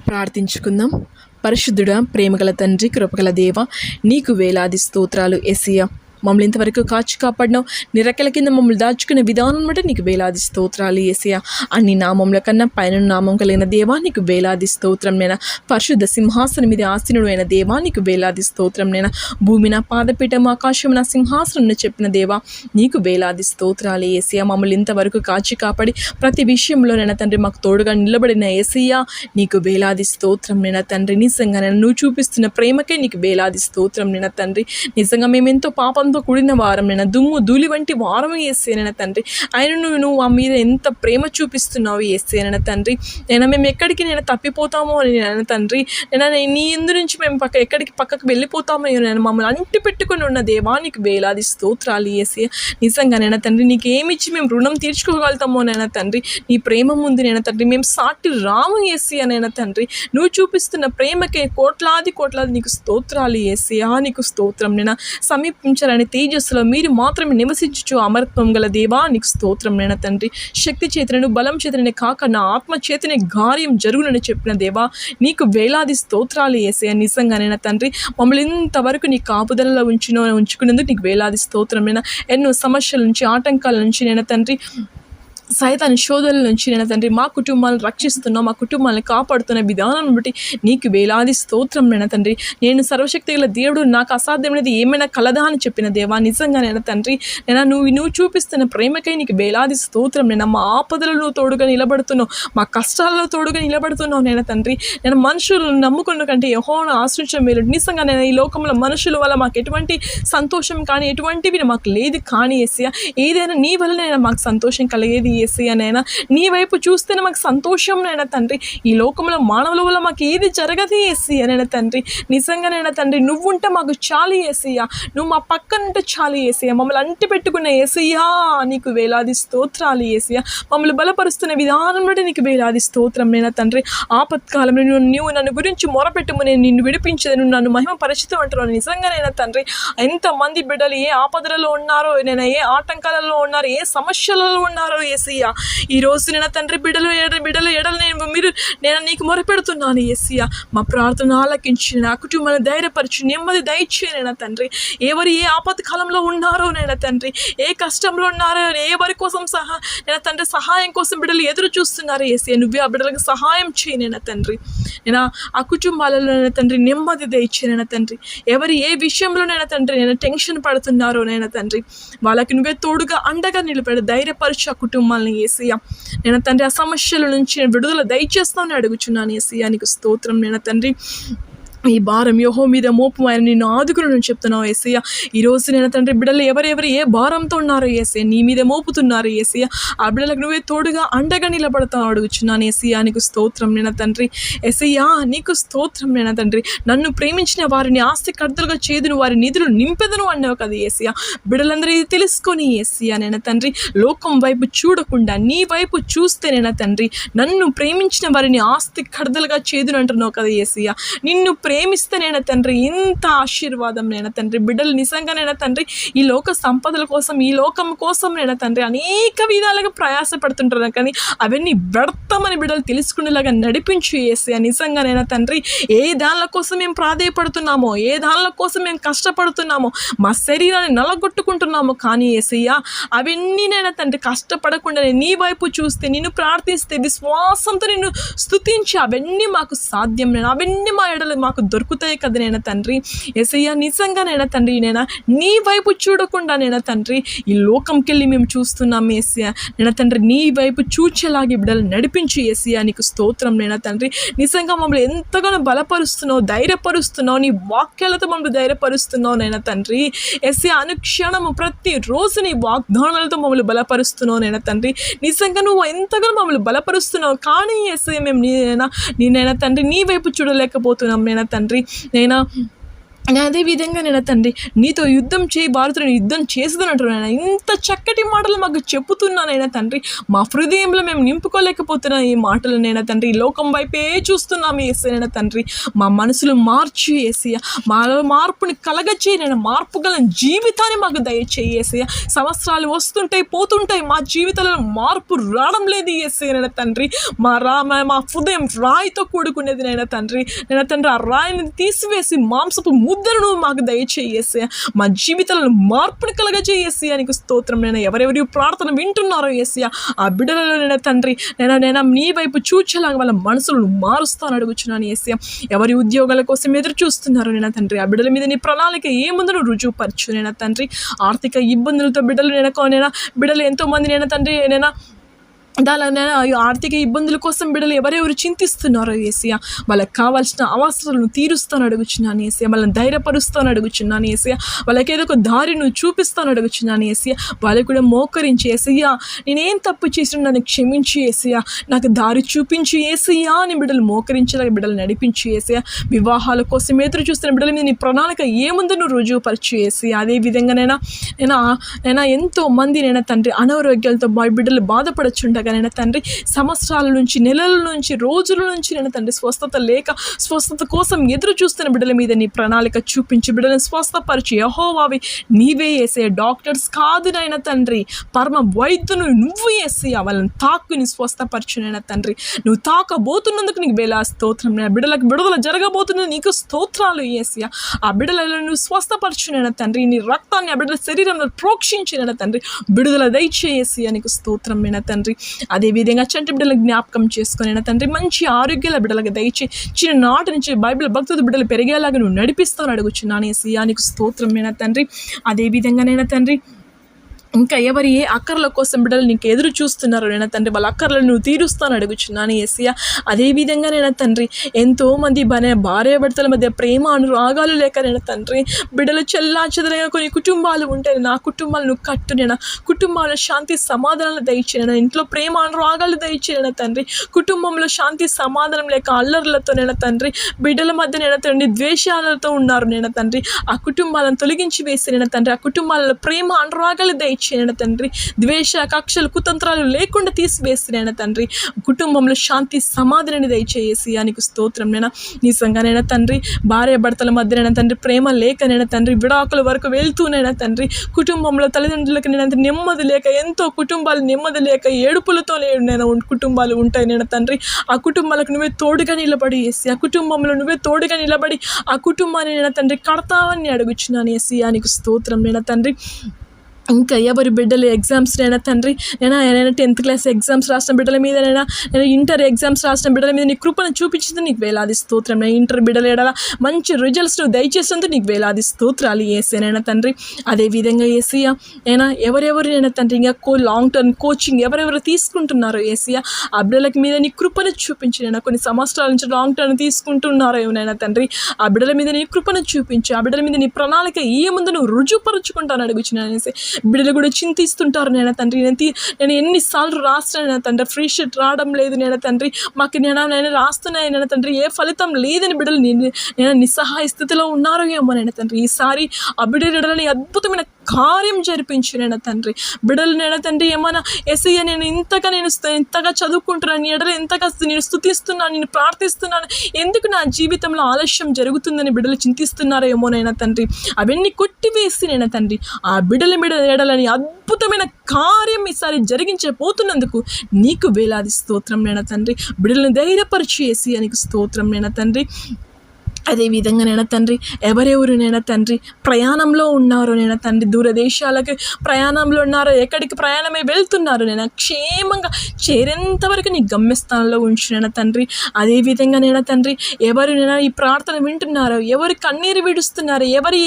ప్రార్థించుకుందాం. పరిశుద్ధుడా, ప్రేమగల తండ్రి, కృపగల దేవ, నీకు వేలాది స్తోత్రాలు యేసయ్యా. మమ్మల్ని ఇంతవరకు కాచి కాపాడినావు. నీ రెక్కల కింద మమ్మల్ని దాచుకునే విధానం బట్టి నీకు వేలాది స్తోత్రాలు యేసయ్యా. అన్ని నామముల కన్నా పైన నామం కలిగిన దేవా నీకు వేలాది స్తోత్రం నేనా. పరిశుద్ధ సింహాసనం మీద ఆసీనుడు అయిన దేవా నీకు వేలాది స్తోత్రం నేనా. భూమి నా పాదపీఠం, ఆకాశం నా సింహాసనం చెప్పిన దేవా నీకు వేలాది స్తోత్రాలు యేసయ్యా. మమ్మల్ని ఇంతవరకు కాచి కాపాడి ప్రతి విషయంలోనైనా తండ్రి మాకు తోడుగా నిలబడిన యేసయ్యా నీకు వేలాది స్తోత్రం నేనా తండ్రి. నిజంగా నేను నువ్వు చూపిస్తున్న ప్రేమకే నీకు వేలాది స్తోత్రం నేనా తండ్రి. నిజంగా మేమెంతో పాపంతో కూడిన వారం నేను దుమ్ము ధూళి వంటి వారం వేసేనైనా తండ్రి. ఆయన నువ్వు మా మీద ఎంత ప్రేమ చూపిస్తున్నావు వేసేనైనా తండ్రి. మేము ఎక్కడికి తప్పిపోతామో అని నేను తండ్రి. నీ ఎందు నుంచి మేము ఎక్కడికి పక్కకు వెళ్ళిపోతామో నేను మమ్మల్ని అంటి పెట్టుకుని ఉన్న దేవానికి వేలాది స్తోత్రాలు వేసే. నిజంగా నేను తండ్రి నీకు ఏమిచ్చి మేము రుణం తీర్చుకోగలుగుతామో నేను తండ్రి. నీ ప్రేమ ముందు నేను తండ్రి మేము సాటి రాము వేసి అనైనా తండ్రి. నువ్వు చూపిస్తున్న ప్రేమకే కోట్లాది నీకు స్తోత్రాలు వేసి. నీకు స్తోత్రం నేను సమీపించాలని తేజస్సులో మీరు మాత్రమే నివసించు అమరత్వం గల దేవా నీకు స్తోత్రం నేన తండ్రి. శక్తి చేతనను బలం చేతనే కాక నా ఆత్మ చేతనే కార్యం జరుగునని చెప్పిన దేవా నీకు వేలాది స్తోత్రాలు వేసే. నిజంగానైనా తండ్రి మమ్మల్ని ఇంతవరకు నీ కాపుదలలో ఉంచుకునేందుకు నీకు వేలాది స్తోత్రం నేనా. ఎన్నో సమస్యల నుంచి ఆటంకాల నుంచి నేను తండ్రి సైతాన్ శోధనల నుంచి నేను తండ్రి మా కుటుంబాలను రక్షిస్తున్నావు, మా కుటుంబాలను కాపాడుతున్న విధానం బట్టి నీకు వేలాది స్తోత్రం నేను తండ్రి. నేను సర్వశక్తి గల దేవుడు, నాకు అసాధ్యమైనది ఏమైనా కలదా అని చెప్పిన దేవా నిజంగా నేను తండ్రి. నువ్వు చూపిస్తున్న ప్రేమకై నీకు వేలాది స్తోత్రం. నేను మా ఆపదలలో తోడుగా నిలబడుతున్నావు, మా కష్టాలలో తోడుగా నిలబడుతున్నావు నేను తండ్రి. నేను మనుషులను నమ్ముకున్న కంటే యెహోవాను ఆశ్రయించడం మేలు. నిజంగా నేను ఈ లోకంలో మనుషుల వల్ల మాకు ఎటువంటి సంతోషం కానీ ఎటువంటివి మాకు లేదు కానీ యేసయ్యా ఏదైనా నీ వల్లనైనా మాకు సంతోషం కలిగేది యేసయ్యా. నైనా నీ వైపు చూస్తేనే మాకు సంతోషం నైనా తండ్రి. ఈ లోకంలో మానవుల వల్ల మాకు ఏది జరగదు యేసయ్యా నైనా తండ్రి. నిజంగానైనా తండ్రి నువ్వుంటే మాకు చాలు యేసయ్యా. నువ్వు మా పక్కనుంటే చాలు యేసయ్యా. మమ్మల్ని అంటి పెట్టుకున్న యేసయ్యా నీకు వేలాది స్తోత్రాలు యేసయ్యా. మమ్మల్ని బలపరుస్తున్న విధానం బట్టి నీకు వేలాది స్తోత్రం నైనా తండ్రి. ఆపత్కాలంలో నువ్వు నన్ను గురించి మొరపెట్టుము, నేను నిన్ను విడిపించదు, నువ్వు నన్ను మహిమ పరిచితం అంటున్నాను. నిజంగానైనా తండ్రి ఎంతమంది బిడ్డలు ఏ ఆపదలలో ఉన్నారో, నేను ఏ ఆటంకాలలో ఉన్నారో, ఏ సమస్యలలో ఉన్నారో యేసయ్యా ఈ రోజు నేను తండ్రి బిడ్డలు ఎడలు నేను నీకు మొరపెడుతున్నాను యేసయ్యా. మా ప్రార్థన ఆలకించి నా కుటుంబాన్ని ధైర్యపరిచి నెమ్మది దయచేయనైనా తండ్రి. ఎవరు ఏ ఆపద కాలంలో ఉన్నారో నైనా తండ్రి, ఏ కష్టంలో ఉన్నారో, ఎవరి కోసం నేను తండ్రి సహాయం కోసం బిడ్డలు ఎదురు చూస్తున్నారు యేసయ్యా. నువ్వే ఆ బిడ్డలకు సహాయం చేయనైనా తండ్రి. నేను ఆ కుటుంబాలలోనైనా తండ్రి నెమ్మది దయచేయనైనా తండ్రి. ఎవరు ఏ విషయంలోనైనా తండ్రి నేను టెన్షన్ పడుతున్నారో నైనా తండ్రి, వాళ్ళకి నువ్వే తోడుగా అండగా నిలబడి ధైర్యపరిచి ఆ కుటుంబాలను యేసయ్యా నేను తండ్రి ఆ సమస్యల నుంచి విడుదల దయచేస్తామని అడుగుచున్నాను యేసయ్యా నీకు స్తోత్రం నేను తండ్రి. ఈ భారం యెహోవా మీద మోపు, ఆయన నిన్ను ఆదుకుని చెప్తున్నావు యేసయ్యా. ఈరోజు నేను తండ్రి బిడ్డలు ఎవరెవరు ఏ భారంతో ఉన్నారో యేసయ్యా నీ మీద మోపుతున్నారు యేసయ్యా. ఆ బిడ్డలకు నువ్వే తోడుగా అండగా నిలబడతావు అడుగుచున్నాను యేసయ్యా నీకు స్తోత్రం నేను తండ్రి. యేసయ్యా నీకు స్తోత్రం నేను తండ్రి. నన్ను ప్రేమించిన వారిని ఆస్తి కర్తలుగా చేదును, వారి నిధులు నింపెదను అన్నావు కదా యేసయ్యా. బిడ్డలందరూ ఇది తెలుసుకొని యేసయ్యా నేను తండ్రి లోకం వైపు చూడకుండా నీ వైపు చూస్తే నేను తండ్రి నన్ను ప్రేమించిన వారిని ఆస్తి కర్తలుగా చేదును అంటున్నావు కదా యేసయ్యా. నిన్ను ప్రేమిస్తేనైనా తండ్రి ఇంత ఆశీర్వాదం నైనా తండ్రి. బిడ్డలు నిజంగానైనా తండ్రి ఈ లోక సంపదల కోసం, ఈ లోకం కోసం నైనా తండ్రి అనేక విధాలుగా ప్రయాసపడుతుంటారు కానీ అవన్నీ వ్యర్థమని బిడ్డలు తెలుసుకునేలాగా నడిపించు యేసయ్యా. నిజంగానైనా తండ్రి ఏ దానిల కోసం మేము ప్రాధేయపడుతున్నామో, ఏ దానిల కోసం మేము కష్టపడుతున్నామో, మా శరీరాన్ని నలగొట్టుకుంటున్నామో కానీ యేసయ్యా అవన్నీనైనా తండ్రి కష్టపడకుండా నీ వైపు చూస్తే, నిన్ను ప్రార్థిస్తే, విశ్వాసంతో నిన్ను స్తుతించి అవన్నీ మాకు సాధ్యం నేను, అవన్నీ మా ఎడలు మాకు దొరుకుతాయి కదా నైనా తండ్రి. యేసయ్యా నిజంగానైనా తండ్రి నైనా నీ వైపు చూడకుండా నైనా తండ్రి ఈ లోకంకి వెళ్ళి మేము చూస్తున్నాం యేసయ్యా. నైనా తండ్రి నీ వైపు చూచేలాగే బిడ్డలు నడిపించి యేసయ్యా నీకు స్తోత్రం నైనా తండ్రి. నిజంగా మమ్మల్ని ఎంతగానో బలపరుస్తున్నావు, ధైర్యపరుస్తున్నావు, నీ వాక్యాలతో మమ్మల్ని ధైర్యపరుస్తున్నావు నైనా తండ్రి. యేసయ్యా అనుక్షణము ప్రతిరోజు నీ వాగ్దానాలతో మమ్మల్ని బలపరుస్తున్నావు నైనా తండ్రి. నిజంగా నువ్వు ఎంతగానో మమ్మల్ని బలపరుస్తున్నావు కానీ యేసయ్యా మేము నేనైనా తండ్రి నీ వైపు చూడలేకపోతున్నాం నైనా తండ్రి. నైనా అదే విధంగా నేను తండ్రి నీతో యుద్ధం చేయి భారతుడు యుద్ధం చేసేదనంటున్నాను. ఇంత చక్కటి మాటలు మాకు చెప్పుతున్నానైనా తండ్రి, మా హృదయంలో మేము నింపుకోలేకపోతున్నాం ఈ మాటలు నైనా తండ్రి. ఈ లోకం వైపే చూస్తున్నాము ఏసైనా తండ్రి. మా మనసులు మార్చి ఏసయ్య, మాలో మార్పుని కలగచేయనైనా, మార్పు గల జీవితాన్ని మాకు దయచేయి ఏసయ్య. సంవత్సరాలు వస్తుంటాయి పోతుంటాయి, మా జీవితాలలో మార్పు రావడం లేదు ఏసైనా తండ్రి. మా హృదయం రాయితో కూడుకునేది నైనా తండ్రి. నేను తండ్రి ఆ రాయిని తీసివేసి మాంసపు ముద్దను మాకు దయచేయేసే, మా జీవితాలను మార్పుని కలగజేయేసే. నీకు స్తోత్రం. నేను ఎవరెవరి ప్రార్థన వింటున్నారో ఏసయ్య, ఆ బిడ్డలలో నేను తండ్రి నేను నీ వైపు చూచేలాగా వాళ్ళ మనసులను మారుస్తాను అడుగుచున్నాను ఏసయ్య. ఎవరి ఉద్యోగాల కోసం ఎదురు చూస్తున్నారో నేను తండ్రి, ఆ బిడ్డల మీద నీ ప్రణాళిక ఏముందో రుజువుపరచు నేను తండ్రి. ఆర్థిక ఇబ్బందులతో బిడ్డలు ఎంతోమంది నేను తండ్రి దాని ఆర్థిక ఇబ్బందుల కోసం బిడ్డలు ఎవరెవరు చింతిస్తున్నారో ఏసయ్య, వాళ్ళకి కావాల్సిన అవసరాలను తీరుస్తాను అడుగుచున్నాను ఏసయ్య. వాళ్ళని ధైర్యపరుస్తాను అడుగుచున్నాను ఏసయ్య. వాళ్ళకి ఏదో ఒక దారి నువ్వు చూపిస్తాను అడుగుచున్నాను ఏసయ్య. వాళ్ళకి కూడా మోకరించి ఏసయ్య, నేనేం తప్పు చేసిన నన్ను క్షమించి ఏసయ్య, నాకు దారి చూపించి ఏసయ్య అని బిడ్డలు మోకరించేలాగా బిడ్డలు నడిపించి ఏసయ్య. వివాహాల కోసం ఎదురు చూస్తున్న బిడ్డల మీద నీ ప్రణాళిక ఏముందో నువ్వు రుజువుపరచు ఏసయ్య. అదేవిధంగా నేను ఎంతో మంది తండ్రి అనారోగ్యాలతో బిడ్డలు బాధపడచుండగా తండ్రి, సంవత్సరాల నుంచి, నెలల నుంచి, రోజుల నుంచి తండ్రి స్వస్థత కోసం ఎదురు చూస్తున్న బిడ్డల మీద నీ ప్రణాళిక చూపించి బిడ్డలను స్వస్థపరిచి యెహోవావి నీవే యేసయ్య. డాక్టర్స్ కాదు నైనా తండ్రి, పరమ వైద్యును నువ్వు యేసయ్య. వాళ్ళని తాకుని స్వస్థపరచునైనా తండ్రి. నువ్వు తాకబోతున్నందుకు నీకు వేలా స్తోత్రం. బిడ్డలకు విడుదల జరగబోతున్నది నీకు స్తోత్రాలు యేసయ్య. ఆ బిడ్డలను నువ్వు స్వస్థపరచునైనా తండ్రి. నీ రక్తాన్ని ఆ బిడ్డల శరీరంలో ప్రోక్షించినైనా తండ్రి, విడుదల దయచేసి నీకు స్తోత్రం అయినా తండ్రి. అదేవిధంగా చంటి బిడ్డలకు జ్ఞాపకం చేసుకుని తండ్రి, మంచి ఆరోగ్యాల బిడ్డలకు దయచి చిన్ననాటి నుంచి బైబిల్ భక్తుల బిడ్డలు పెరిగేలాగా నువ్వు నడిపిస్తాను అడుగుచున్నాను ఏసయ్య. నీకు స్తోత్రమైన తండ్రి. అదేవిధంగానైనా తండ్రి, ఇంకా ఎవరి ఏ అక్కర్ల కోసం బిడ్డలు నీకు ఎదురు చూస్తున్నారు నేను తండ్రి, వాళ్ళ అక్కర్లను నువ్వు తీరుస్తాను అడుగుచున్నాను ఏసయ్య. అదేవిధంగా నేను తండ్రి, ఎంతోమంది భార్య భర్తల మధ్య ప్రేమ అనురాగాలు లేక నేను తండ్రి, బిడ్డలు చెల్లా చెదరైన కొన్ని కుటుంబాలు ఉంటే నా కుటుంబాలు నువ్వు కట్టు, నేను కుటుంబాల శాంతి సమాధానాలు దయచేయను, ఇంట్లో ప్రేమ అనురాగాలు దయచేయను తండ్రి. కుటుంబంలో శాంతి సమాధానం లేక అల్లర్లతో నేను తండ్రి, బిడ్డల మధ్య నేను తండ్రి ద్వేషాలతో ఉన్నారు నేను తండ్రి. ఆ కుటుంబాలను తొలగించి వేసి నేను తండ్రి, ఆ కుటుంబాలలో ప్రేమ అనురాగాలు దయచేయన తండ్రి. ద్వేష కక్షలు కుతంత్రాలు లేకుండా తీసివేసినైనా తండ్రి, కుటుంబంలో శాంతి సమాధానాన్ని దయచేసి నీకు స్తోత్రం. నేను నిజంగానైనా తండ్రి, భార్య భర్తల మధ్యనైనా తండ్రి ప్రేమ లేకనైనా తండ్రి, విడాకుల వరకు వెళ్తూనైనా తండ్రి, కుటుంబంలో తల్లిదండ్రులకు నేను నెమ్మది లేక, ఎంతో కుటుంబాలు నెమ్మది లేక ఏడుపులతో నేను కుటుంబాలు ఉంటాయి నేను తండ్రి. ఆ కుటుంబాలకు నువ్వే తోడుగా నిలబడి వేసి, ఆ కుటుంబంలో నువ్వే తోడుగా నిలబడి ఆ కుటుంబాన్ని నేను తండ్రి కడతావని అడుగుచున్నాను ఏసీ. నీకు స్తోత్రం నేను తండ్రి. ఇంకా ఎవరి బిడ్డలు ఎగ్జామ్స్ అయినా తండ్రి, నేను 10th క్లాస్ ఎగ్జామ్స్ రాసిన బిడ్డల మీద, నేను ఇంటర్ ఎగ్జామ్స్ రాసిన బిడ్డల మీద నీ కృపను చూపించింది నీకు వేలాది స్తోత్రం. నేను ఇంటర్ బిడ్డలు ఎడల మంచి రిజల్ట్స్ నువ్వు దయచేసినందుకు నీకు వేలాది స్తోత్రాలు ఏసైనా తండ్రి. అదేవిధంగా ఏసయ్య, ఎవరెవరు తండ్రి ఇంకా లాంగ్ టర్మ్ కోచింగ్ ఎవరెవరు తీసుకుంటున్నారో ఏసయ్య, ఆ బిడ్డల మీద నీ కృపను చూపించి, నేను కొన్ని సంవత్సరాల నుంచి లాంగ్ టర్మ్ తీసుకుంటున్నారో ఏమైనా తండ్రి, ఆ బిడ్డల మీద నీ కృపను చూపించి, ఆ బిడ్డల మీద నీ ప్రణాళిక ఏముందో నువ్వు రుజువుపరుచుకుంటాను అడుగుచున్నాను. బిడ్డలు కూడా చింతిస్తుంటారు నేను తండ్రి, నేను ఎన్నిసార్లు రాస్తున్నాను తండ్రి, ఫ్రీ షీట్ రావడం లేదు నేను తండ్రి, మాకు నేను రాస్తున్నాను నేను తండ్రి, ఏ ఫలితం లేదని బిడ్డలు నేను నిస్సహాయ స్థితిలో ఉన్నారో ఏమో నేను తండ్రి. ఈసారి ఆ బిడ్డలని అద్భుతమైన కార్యం జరిపించు నేను తండ్రి. బిడ్డలు నేను తండ్రి ఏమైనా ఎస్ఐ నేను ఇంతగా చదువుకుంటున్నాను, నీ ఎడలు ఎంతగా నేను స్తుతిస్తున్నాను, నేను ప్రార్థిస్తున్నాను, ఎందుకు నా జీవితంలో ఆలస్యం జరుగుతుందని బిడ్డలు చింతిస్తున్నారో ఏమోనైనా తండ్రి. అవన్నీ కొట్టివేసి నేను తండ్రి, ఆ బిడ్డల ఎడలని అద్భుతమైన కార్యం ఈసారి జరిగించబోతున్నందుకు నీకు వేలాది స్తోత్రం నేను తండ్రి. బిడ్డలను ధైర్యపరిచి వేసి నీకు స్తోత్రం నేను తండ్రి. అదేవిధంగా నేను తండ్రి, ఎవరెవరు నేను తండ్రి ప్రయాణంలో ఉన్నారో నేను తండ్రి, దూరదేశాలకు ప్రయాణంలో ఉన్నారో, ఎక్కడికి ప్రయాణమై వెళ్తున్నారు, నేను క్షేమంగా చేరేంతవరకు నీ గమ్యస్థానంలో ఉంచు నేను తండ్రి. అదేవిధంగా నేను తండ్రి, ఎవరు నేను ఈ ప్రార్థన వింటున్నారో, ఎవరు కన్నీరు విడుస్తున్నారో, ఎవరు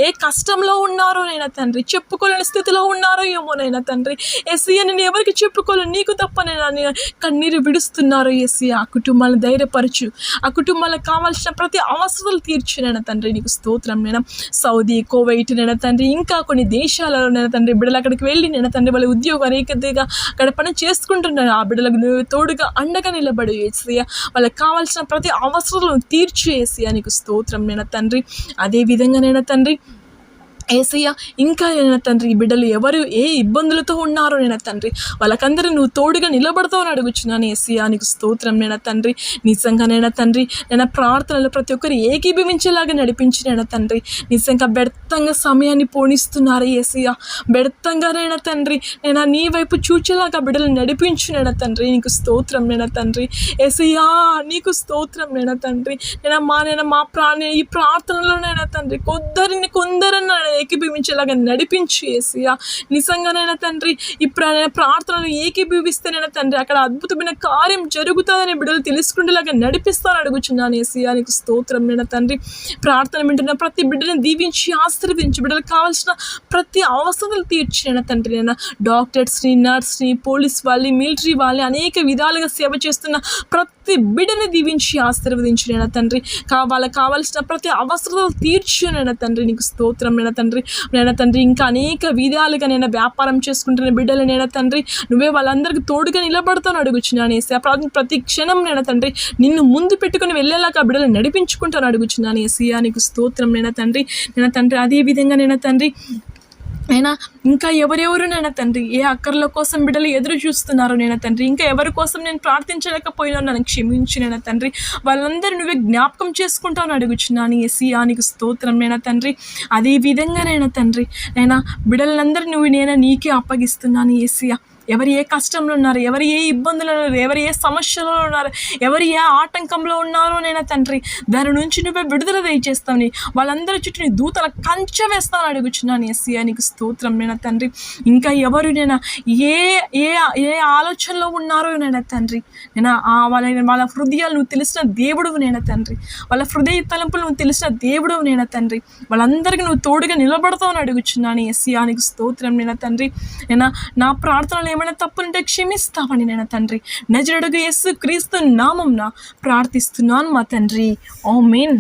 ఏ కష్టంలో ఉన్నారో నేను తండ్రి, చెప్పుకోలేని స్థితిలో ఉన్నారో ఏమో నేను తండ్రి. ఎస్సీయ నేను ఎవరికి చెప్పుకోలేను, నీకు తప్ప నేను కన్నీరు విడుస్తున్నారో ఎస్సీ, ఆ కుటుంబాలను ధైర్యపరచు, ఆ కుటుంబాలకు కావాల్సిన ప్రతి అవసరం అవసరాలు తీర్చినైనా తండ్రి నీకు స్తోత్రం. నేను సౌదీ, కువైట్ నైనా తండ్రి, ఇంకా కొన్ని దేశాలలో నైనా తండ్రి బిడ్డలు అక్కడికి వెళ్ళి నైనా తండ్రి వాళ్ళ ఉద్యోగం అనేకగా అక్కడ పని చేసుకుంటున్నారు. ఆ బిడ్డలకు నువ్వు తోడుగా అండగా నిలబడి యేసయ్య, వాళ్ళకి కావాల్సిన ప్రతి అవసరాలను తీర్చి యేసయ్య నీకు స్తోత్రం నైనా తండ్రి. అదే విధంగా నైనా తండ్రి యేసయ్య, ఇంకా నైనా తండ్రి ఈ బిడ్డలు ఎవరు ఏ ఇబ్బందులతో ఉన్నారో నైనా తండ్రి వాళ్ళకందరూ నువ్వు తోడుగా నిలబడతావు అని అడుగుచున్నాను యేసయ్య నీకు స్తోత్రం నైనా తండ్రి. నిజంగానైనా తండ్రి నేను ప్రార్థనలు ప్రతి ఒక్కరు ఏకీభవించేలాగా నడిపించినైనా తండ్రి. నిజంగా వ్యర్థంగా సమయాన్ని పోనిస్తున్నారు యేసయ్య, వ్యర్థంగానైనా తండ్రి నేను నీ వైపు చూచేలాగా బిడ్డలు నడిపించునైనా తండ్రి నీకు స్తోత్రం నైనా తండ్రి. యేసయ్య నీకు స్తోత్రం నైనా తండ్రి. నేను మా ఈ ప్రార్థనలోనైనా తండ్రి కొందరన్నా ఏకీభవించేలాగా నడిపించి యేసయ్య. నిజంగానైనా తండ్రి ఈ ప్రార్థనలు ఏకీభవిస్తేనైనా తండ్రి అక్కడ అద్భుతమైన కార్యం జరుగుతుందని బిడ్డలు తెలుసుకునేలాగా నడిపిస్తాను అడుగుచున్నాను యేసయ్య నీకు స్తోత్రం నైనా తండ్రి. ప్రార్థన వింటున్న ప్రతి బిడ్డని దీవించి ఆశీర్వదించి బిడ్డలకు కావాల్సిన ప్రతి అవసరాలు తీర్చినైనా తండ్రి. నేను డాక్టర్స్ని, నర్స్ని, పోలీస్ వాళ్ళని, మిలిటరీ వాళ్ళని అనేక విధాలుగా సేవ చేస్తున్న ప్రతి బిడ్డని దీవించి ఆశీర్వదించినైనా తండ్రి. వాళ్ళకి కావాల్సిన ప్రతి అవసరాలు తీర్చినైనా తండ్రి నీకు స్తోత్రం నైనా తండ్రి. నైనా తండ్రి ఇంకా అనేక విధాలుగా నేను వ్యాపారం చేసుకుంటున్న బిడ్డలు నైనా తండ్రి నువ్వే వాళ్ళందరికీ తోడుగా నిలబడతాను అడుగుచున్నాను యేసయ్య. ప్రతి క్షణం నైనా తండ్రి నిన్ను ముందు పెట్టుకుని వెళ్ళేలాగా బిడ్డలు నడిపించుకుంటాను అడుగుచున్నాను యేసయ్య నీకు స్తోత్రం నైనా తండ్రి. నైనా తండ్రి అదే విధంగా నైనా తండ్రి అయినా ఇంకా ఎవరెవరు నైనా తండ్రి ఏ అక్కర్ల కోసం బిడ్డలు ఎదురు చూస్తున్నారు నైనా తండ్రి, ఇంకా ఎవరి కోసం నేను ప్రార్థించలేకపోయినా నన్ను క్షమించి నైనా తండ్రి. వాళ్ళందరూ నువ్వే జ్ఞాపకం చేసుకుంటావు అడుగుచున్నాను యేసయ్య నీకు స్తోత్రం నైనా తండ్రి. అదే విధంగా నైనా తండ్రి నైనా బిడ్డలందరూ నువ్వు నేను నీకే అప్పగిస్తున్నాను యేసయ్య. ఎవరు ఏ కష్టంలో ఉన్నారు, ఎవరు ఏ ఇబ్బందులు ఉన్నారు, ఎవరు ఏ సమస్యలో ఉన్నారు, ఎవరు ఏ ఆటంకంలో ఉన్నారో నైనా తండ్రి దాని నుంచి నువ్వే విడుదల దయచేస్తావు. వాళ్ళందరి చుట్టూ నీ దూతల కంచె వేస్తాను అడుగుచున్నాను యేసయ్య నీకు స్తోత్రం నైనా తండ్రి. ఇంకా ఎవరు నైనా ఏ ఏ ఏ ఆలోచనలో ఉన్నారో నైనా తండ్రి నేను వాళ్ళ హృదయాలు నువ్వు తెలిసిన దేవుడువు నైనా తండ్రి. వాళ్ళ హృదయ తలంపులు నువ్వు తెలిసిన దేవుడువు నైనా తండ్రి. వాళ్ళందరికీ నువ్వు తోడుగా నిలబడతావు అని అడుగుచున్నాను యేసయ్య నీకు స్తోత్రం నైనా తండ్రి. నేను నా ప్రార్థనలు ఏమైనా తప్పులుంటే క్షమిస్తామని నైనా తండ్రి నజరేయుడగు యేసు క్రీస్తు నామమున ప్రార్థిస్తున్నాను మా తండ్రి. ఆమేన్.